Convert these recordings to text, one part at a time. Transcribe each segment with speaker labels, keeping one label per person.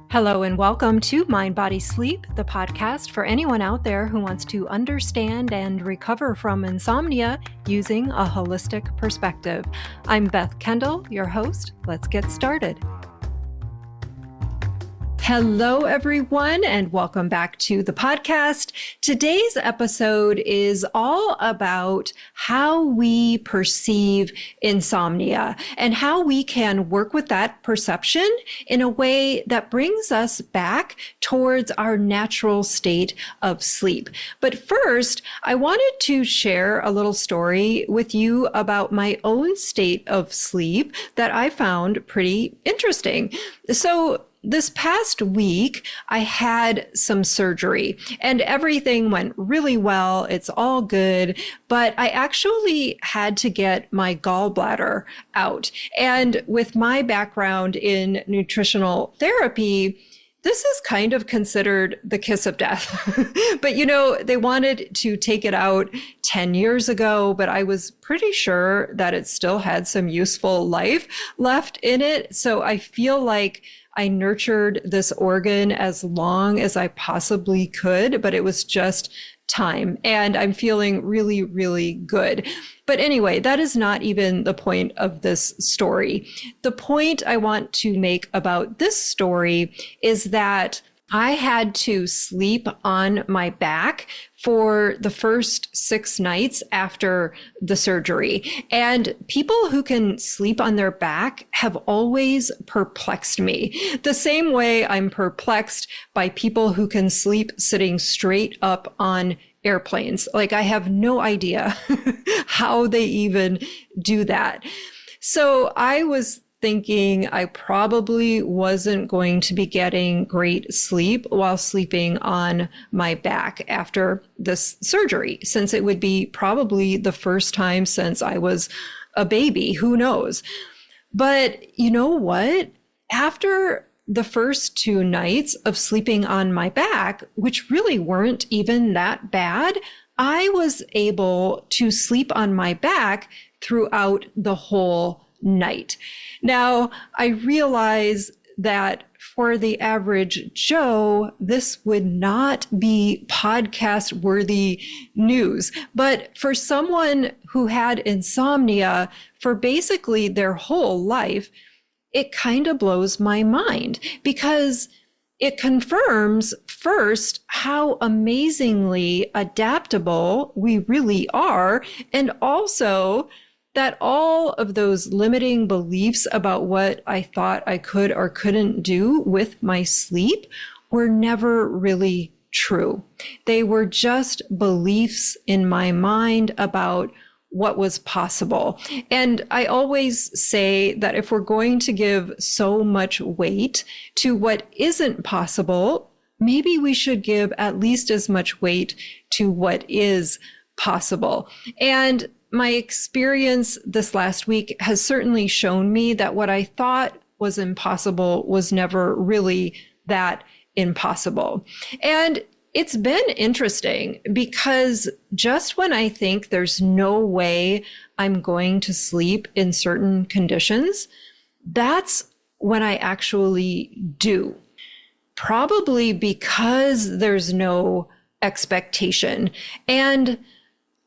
Speaker 1: Hello and welcome to Mind, Body, Sleep, the podcast for anyone out there who wants to understand and recover from insomnia using a holistic perspective. I'm Beth Kendall, your host. Let's get started. Hello, everyone, and welcome back to the podcast. Today's episode is all about how we perceive insomnia and how we can work with that perception in a way that brings us back towards our natural state of sleep. But first, I wanted to share a little story with you about my own state of sleep that I found pretty interesting. So, this past week, I had some surgery and everything went really well. It's all good, but I actually had to get my gallbladder out. And with my background in nutritional therapy, this is kind of considered the kiss of death. But they wanted to take it out 10 years ago, but I was pretty sure that it still had some useful life left in it. So I feel like I nurtured this organ as long as I possibly could, but it was just time. And I'm feeling really, really good. But anyway, that is not even the point of this story. The point I want to make about this story is that I had to sleep on my back for the first 6 nights after the surgery. And people who can sleep on their back have always perplexed me. The same way I'm perplexed by people who can sleep sitting straight up on airplanes. Like, I have no idea how they even do that. So I was thinking I probably wasn't going to be getting great sleep while sleeping on my back after this surgery, since it would be probably the first time since I was a baby. Who knows? But you know what? After the first 2 nights of sleeping on my back, which really weren't even that bad, I was able to sleep on my back throughout the whole night. Now, I realize that for the average Joe, this would not be podcast worthy news. But for someone who had insomnia for basically their whole life, it kind of blows my mind because it confirms first how amazingly adaptable we really are, and also that all of those limiting beliefs about what I thought I could or couldn't do with my sleep were never really true. They were just beliefs in my mind about what was possible. And I always say that if we're going to give so much weight to what isn't possible, maybe we should give at least as much weight to what is possible. And my experience this last week has certainly shown me that what I thought was impossible was never really that impossible. And it's been interesting because just when I think there's no way I'm going to sleep in certain conditions, that's when I actually do. Probably because there's no expectation. And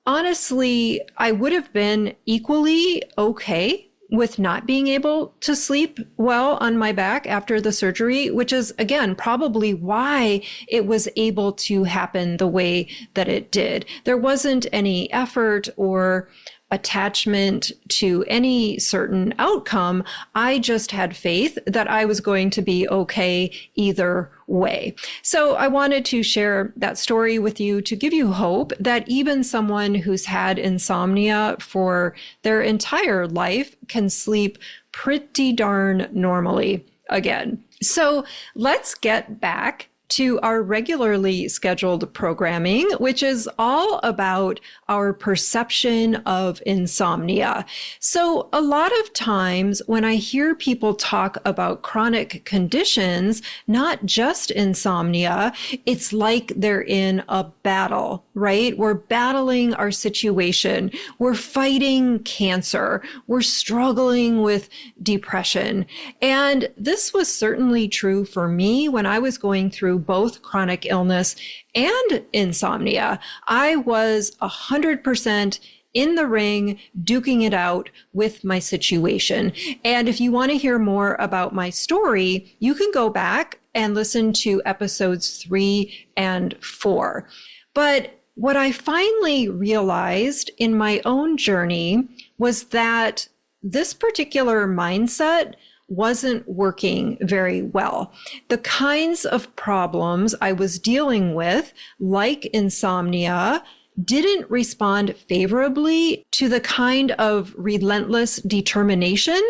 Speaker 1: honestly, I would have been equally okay with not being able to sleep well on my back after the surgery, which is, again, probably why it was able to happen the way that it did. There wasn't any effort or attachment to any certain outcome. I just had faith that I was going to be okay either way. So I wanted to share that story with you to give you hope that even someone who's had insomnia for their entire life can sleep pretty darn normally again. So let's get back to our regularly scheduled programming, which is all about our perception of insomnia. So a lot of times when I hear people talk about chronic conditions, not just insomnia, it's like they're in a battle, right? We're battling our situation. We're fighting cancer. We're struggling with depression. And this was certainly true for me when I was going through both chronic illness and insomnia. I was 100% in the ring, duking it out with my situation. And if you want to hear more about my story, you can go back and listen to episodes 3 and 4. But what I finally realized in my own journey was that this particular mindset wasn't working very well. The kinds of problems I was dealing with, like insomnia, didn't respond favorably to the kind of relentless determination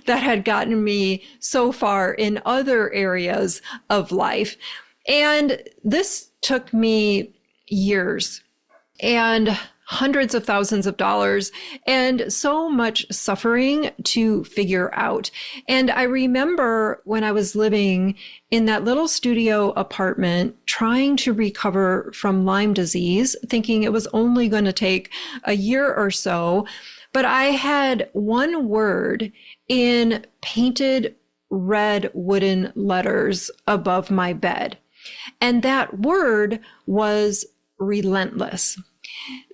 Speaker 1: that had gotten me so far in other areas of life. And this took me years and hundreds of thousands of dollars and so much suffering to figure out. And I remember when I was living in that little studio apartment, trying to recover from Lyme disease, thinking it was only going to take a year or so. But I had one word in painted red wooden letters above my bed. And that word was relentless.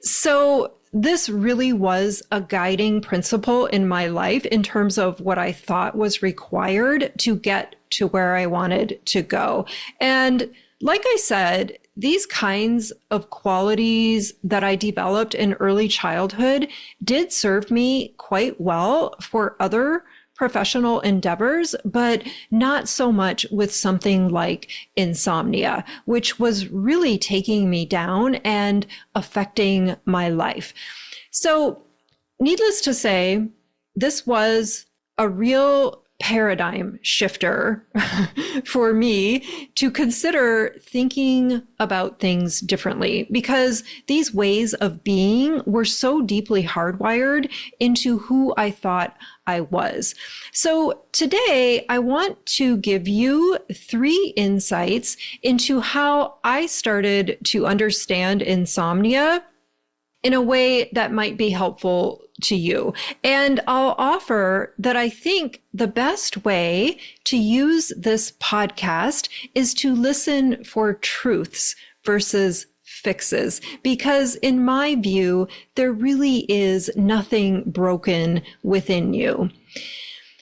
Speaker 1: So this really was a guiding principle in my life in terms of what I thought was required to get to where I wanted to go. And like I said, these kinds of qualities that I developed in early childhood did serve me quite well for other professional endeavors, but not so much with something like insomnia, which was really taking me down and affecting my life. So needless to say, this was a real paradigm shifter for me to consider thinking about things differently, because these ways of being were so deeply hardwired into who I thought I was. So today I want to give you 3 insights into how I started to understand insomnia in a way that might be helpful to you. And I'll offer that I think the best way to use this podcast is to listen for truths versus fixes, because in my view, there really is nothing broken within you.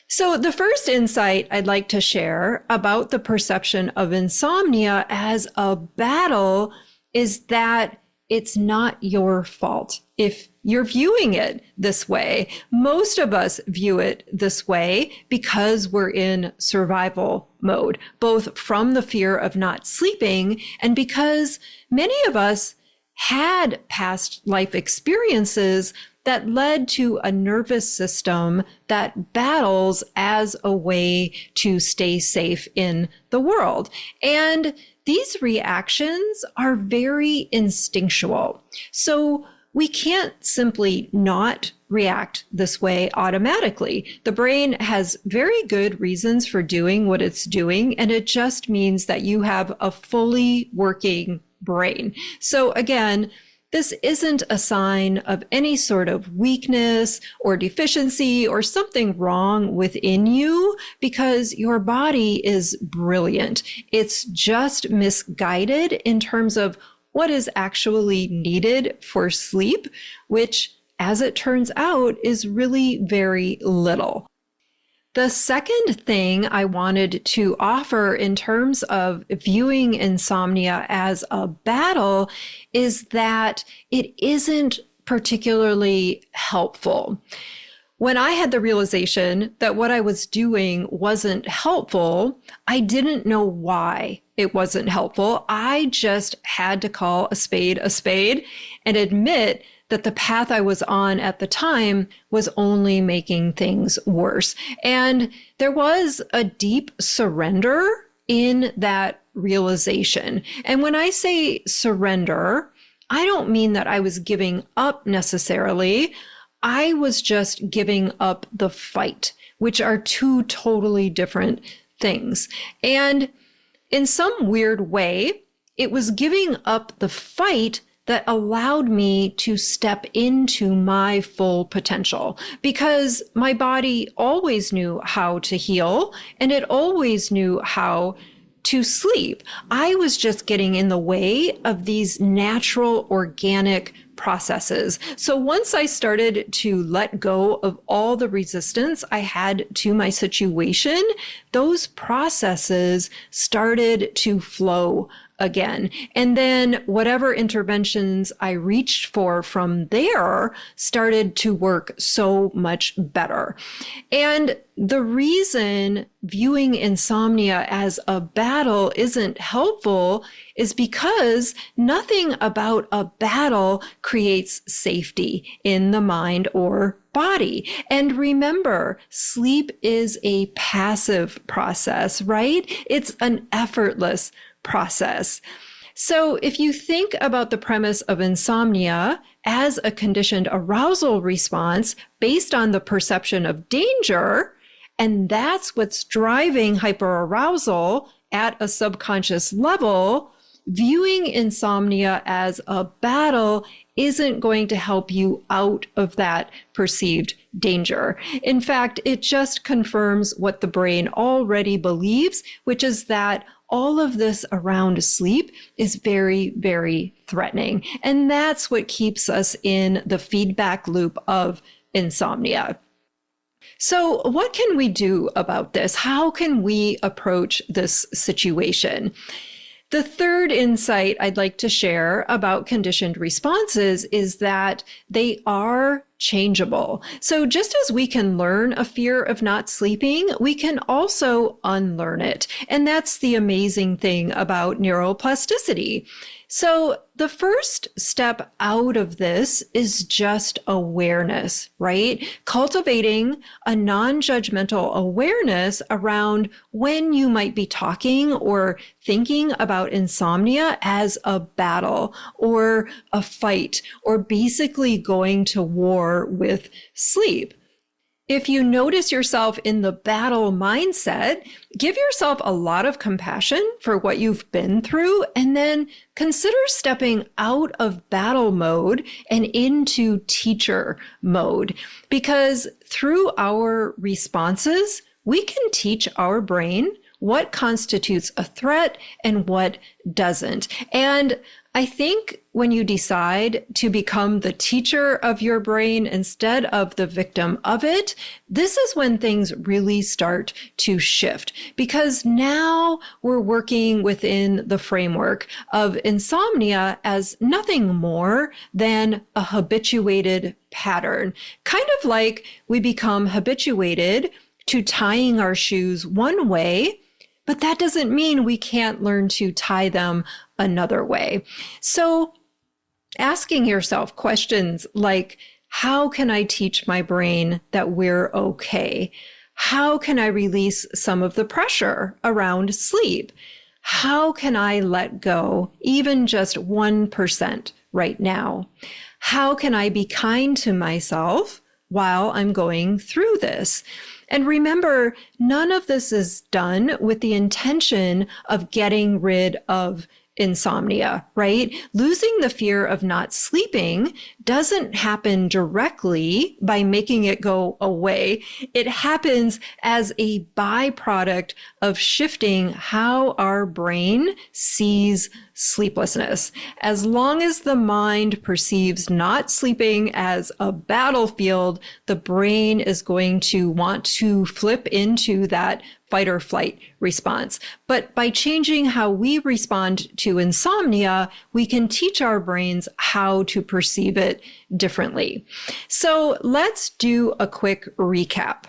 Speaker 1: So the first insight I'd like to share about the perception of insomnia as a battle is that it's not your fault. If you're viewing it this way, most of us view it this way because we're in survival mode, both from the fear of not sleeping and because many of us had past life experiences that led to a nervous system that battles as a way to stay safe in the world. And these reactions are very instinctual. So we can't simply not react this way automatically. The brain has very good reasons for doing what it's doing, and it just means that you have a fully working brain. So again, this isn't a sign of any sort of weakness or deficiency or something wrong within you, because your body is brilliant. It's just misguided in terms of what is actually needed for sleep, which, as it turns out, is really very little. The second thing I wanted to offer in terms of viewing insomnia as a battle is that it isn't particularly helpful. When I had the realization that what I was doing wasn't helpful, I didn't know why it wasn't helpful. I just had to call a spade and admit that the path I was on at the time was only making things worse. And there was a deep surrender in that realization. And when I say surrender, I don't mean that I was giving up necessarily. I was just giving up the fight, which are two totally different things. And in some weird way, it was giving up the fight that allowed me to step into my full potential, because my body always knew how to heal and it always knew how to sleep. I was just getting in the way of these natural organic processes. So once I started to let go of all the resistance I had to my situation, those processes started to flow again. And then whatever interventions I reached for from there started to work so much better. And the reason viewing insomnia as a battle isn't helpful is because nothing about a battle creates safety in the mind or body. And remember, sleep is a passive process, right? It's an effortless process. So if you think about the premise of insomnia as a conditioned arousal response based on the perception of danger, and that's what's driving hyperarousal at a subconscious level, viewing insomnia as a battle isn't going to help you out of that perceived danger. In fact, it just confirms what the brain already believes, which is that all of this around sleep is very, very threatening. And that's what keeps us in the feedback loop of insomnia. So what can we do about this? How can we approach this situation? The third insight I'd like to share about conditioned responses is that they are changeable. So just as we can learn a fear of not sleeping, we can also unlearn it. And that's the amazing thing about neuroplasticity. So the first step out of this is just awareness, right? Cultivating a non-judgmental awareness around when you might be talking or thinking about insomnia as a battle or a fight or basically going to war with sleep. If you notice yourself in the battle mindset, give yourself a lot of compassion for what you've been through, and then consider stepping out of battle mode and into teacher mode. Because through our responses, we can teach our brain what constitutes a threat and what doesn't. And I think when you decide to become the teacher of your brain instead of the victim of it, this is when things really start to shift, because now we're working within the framework of insomnia as nothing more than a habituated pattern, kind of like we become habituated to tying our shoes one way, but that doesn't mean we can't learn to tie them another way. So asking yourself questions like, how can I teach my brain that we're okay? How can I release some of the pressure around sleep? How can I let go even just 1% right now? How can I be kind to myself while I'm going through this? And remember, none of this is done with the intention of getting rid of insomnia, right? Losing the fear of not sleeping doesn't happen directly by making it go away. It happens as a byproduct of shifting how our brain sees sleeplessness. As long as the mind perceives not sleeping as a battlefield, the brain is going to want to flip into that fight or flight response. But by changing how we respond to insomnia, we can teach our brains how to perceive it differently. So let's do a quick recap.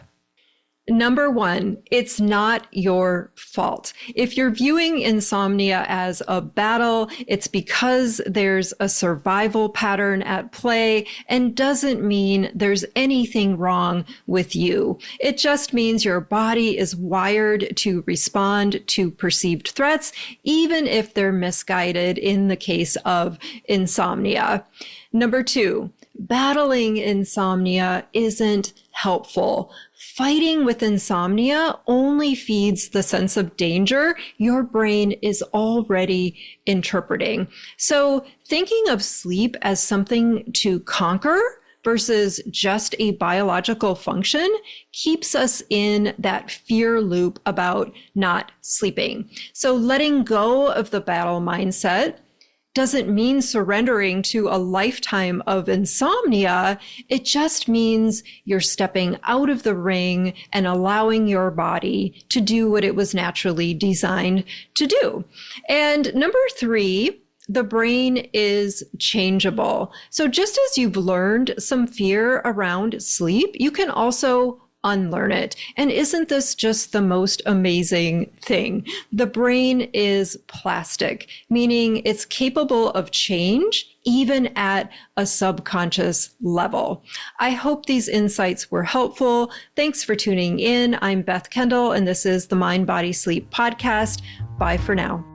Speaker 1: Number one, it's not your fault. If you're viewing insomnia as a battle, it's because there's a survival pattern at play and doesn't mean there's anything wrong with you. It just means your body is wired to respond to perceived threats, even if they're misguided in the case of insomnia. Number two, battling insomnia isn't helpful. Fighting with insomnia only feeds the sense of danger your brain is already interpreting. So thinking of sleep as something to conquer versus just a biological function keeps us in that fear loop about not sleeping. So letting go of the battle mindset doesn't mean surrendering to a lifetime of insomnia. It just means you're stepping out of the ring and allowing your body to do what it was naturally designed to do. And number three, the brain is changeable. So just as you've learned some fear around sleep, you can also unlearn it. And isn't this just the most amazing thing? The brain is plastic, meaning it's capable of change even at a subconscious level. I hope these insights were helpful. Thanks for tuning in. I'm Beth Kendall, and this is the Mind, Body, Sleep podcast. Bye for now.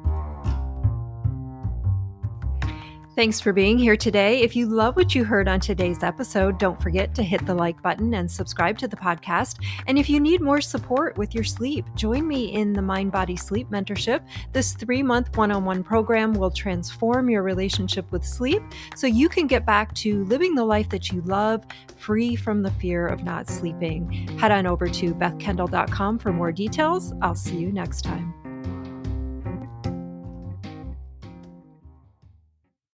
Speaker 1: Thanks for being here today. If you love what you heard on today's episode, don't forget to hit the like button and subscribe to the podcast. And if you need more support with your sleep, join me in the Mind, Body, Sleep Mentorship. This 3-month one-on-one program will transform your relationship with sleep so you can get back to living the life that you love, free from the fear of not sleeping. Head on over to bethkendall.com for more details. I'll see you next time.